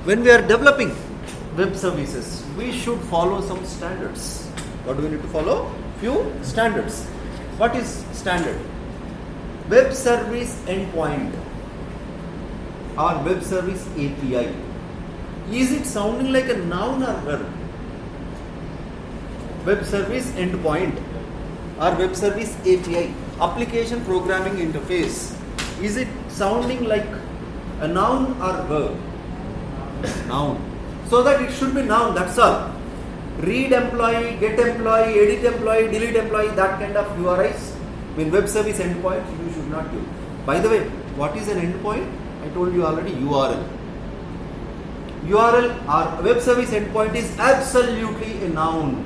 when we are developing web services, we should follow some standards. What do we need to follow? Few standards. What is standard? Web service endpoint or web service API. Is it sounding like a noun or verb? Web service endpoint or web service API, application programming interface. Is it sounding like a noun or verb? Noun. So that it should be noun, that's all. Read employee, get employee, edit employee, delete employee, that kind of URIs. In web service endpoint, you should not use. By the way, what is an endpoint? I told you already, URL. URL or web service endpoint is absolutely a noun.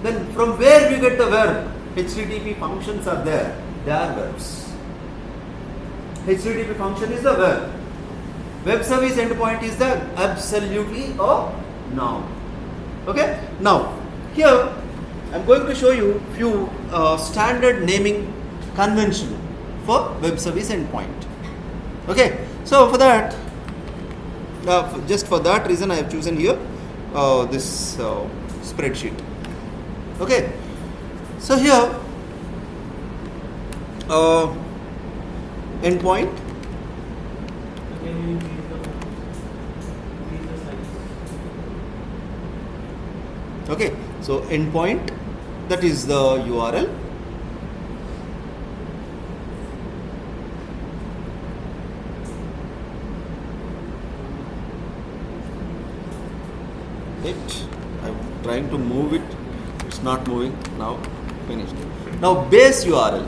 Then from where we get the verb? HTTP functions are there. They are verbs. HTTP function is the verb. Web service endpoint is the absolutely a noun. Okay. Now here I am going to show you few standard naming convention for web service endpoint. Okay. So for that, just for that reason, I have chosen here this spreadsheet. Okay. So here endpoint. Okay, so endpoint, that is the URL. I'm trying to move it. It's not moving. Now finished. Now base URL.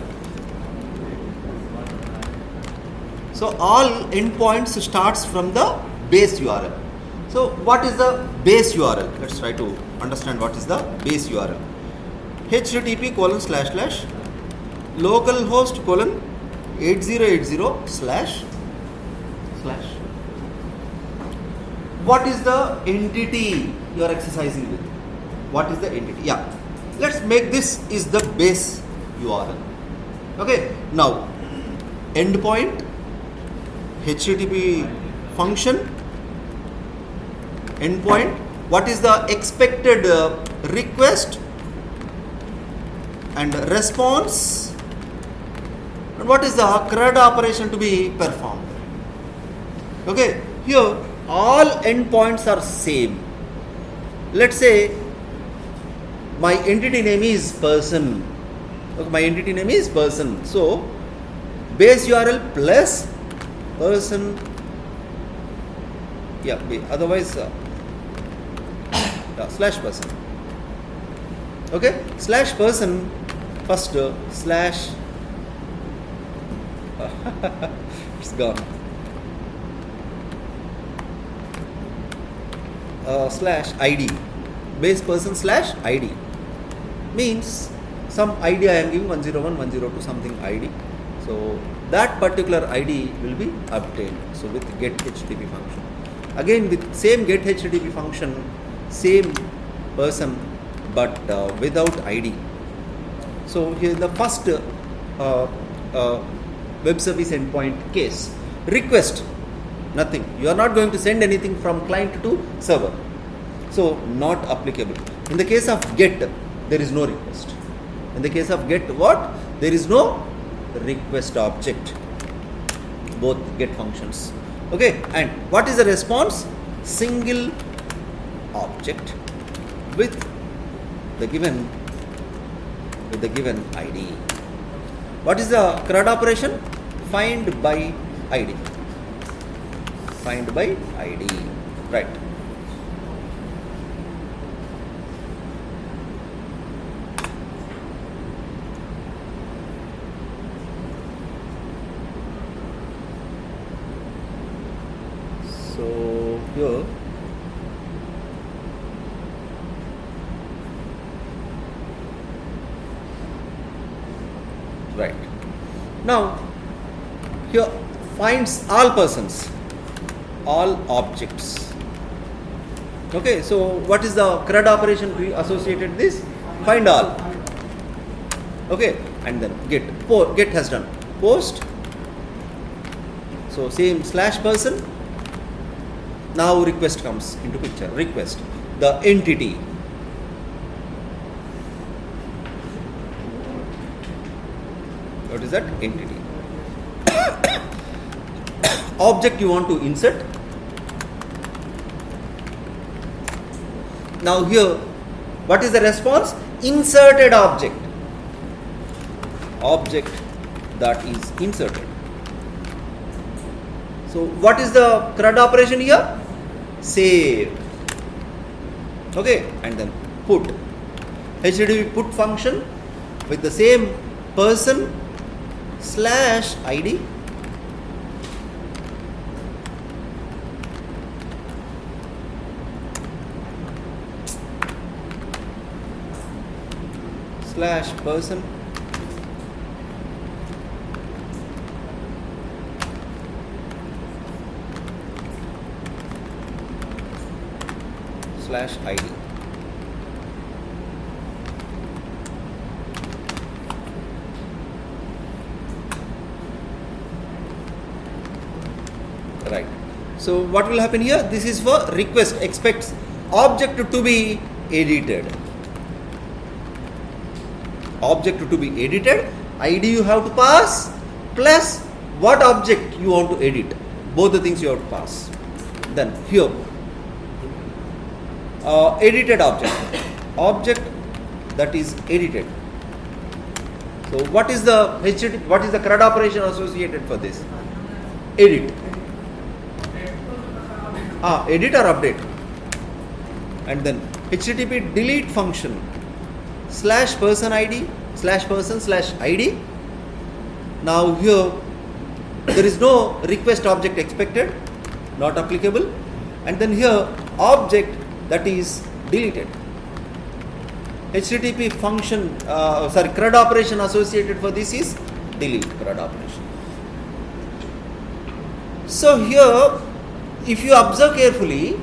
So all endpoints starts from the base URL. So what is the base URL? Let's try to understand what is the base URL. http://localhost:8080// What is the entity you are exercising with? What is the entity? Yeah. Let's make this is the base URL. Okay. Now endpoint, HTTP function, endpoint, what is the expected request and response, and what is the CRUD operation to be performed. Okay, here all endpoints are same. Let's say my entity name is person. Okay, my entity name is person. So base URL plus person. Yeah, otherwise /person. Okay, /person first slash it's gone. /ID, base person /ID means some ID I am giving 101, 102 something ID. So that particular ID will be obtained. So with get HTTP function. Again with same get HTTP function, same person but without ID. So here the first web service endpoint case, request, nothing. You are not going to send anything from client to server. So not applicable. In the case of get, there is no request. In the case of get what? There is no request object. Both get functions. Okay, and what is the response? Single object with the given ID. What is the CRUD operation? Find by ID. Find by ID. Right. So here right now here finds all persons, all objects. Okay, so what is the CRUD operation we associated with this? Find all. Okay, and then get has done post. So same /person Now request comes into picture. Request, the entity. What is that? Entity. Object you want to insert. Now here, what is the response? Inserted object. Object that is inserted. So what is the CRUD operation here? Save. Okay, and then put. HTTP put function with the same person / ID / person / ID. Right. So what will happen here? This is for request, expects object to be edited. Object to be edited, ID you have to pass, plus what object you want to edit. Both the things you have to pass. Then here, edited object that is edited. So what is the CRUD operation associated for this? Edit. Edit or update. And then HTTP delete function / person ID / person / ID. Now here there is no request object expected, not applicable. And then here object that is deleted. HTTP function, CRUD operation associated for this is delete CRUD operation. So here, if you observe carefully,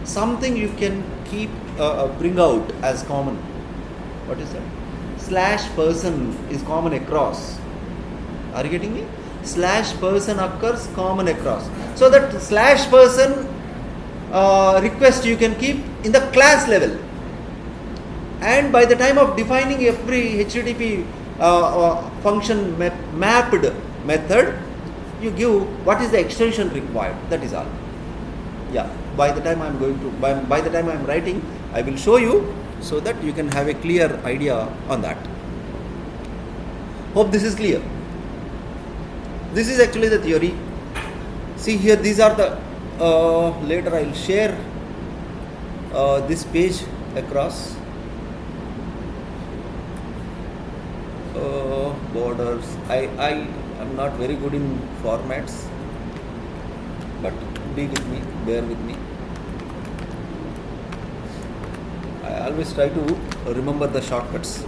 something you can keep bring out as common. What is that? / person is common across. Are you getting me? / person occurs common across. So that / person request you can keep in the class level. And by the time of defining every HTTP function mapped method, you give what is the extension required. That is all. Yeah. By the time I am writing, I will show you so that you can have a clear idea on that. Hope this is clear. This is actually the theory. See here, these are the later I will share this page across. Borders. I am not very good in formats, but be with me, bear with me. I always try to remember the shortcuts.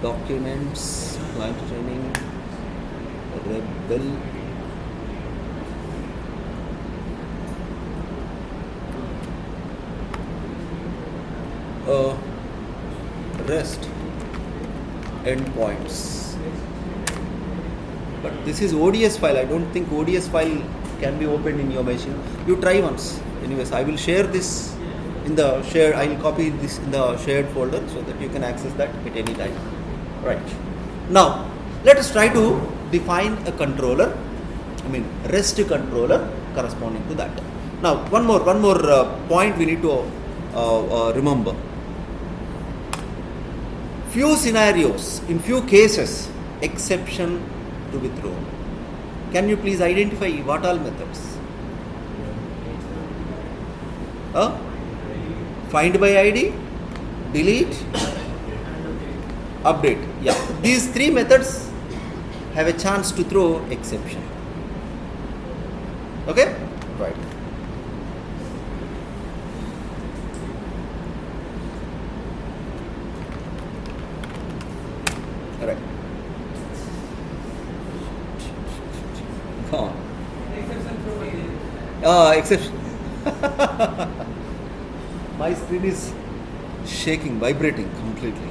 Documents, client training, Rebel. Rest endpoints. But this is ODS file. I don't think ODS file can be opened in your machine. You try once. Anyways, I will share this in the shared. I will copy this in the shared folder so that you can access that at any time. Right. Now, let us try to define a controller. REST controller corresponding to that. Now, one more point we need to remember. Few scenarios, in few cases, exception to be thrown. Can you please identify what all methods? Find by ID, delete, update. Yeah, these three methods have a chance to throw exception. Okay? Right. Right. Come on. Exception. My screen is shaking, vibrating completely.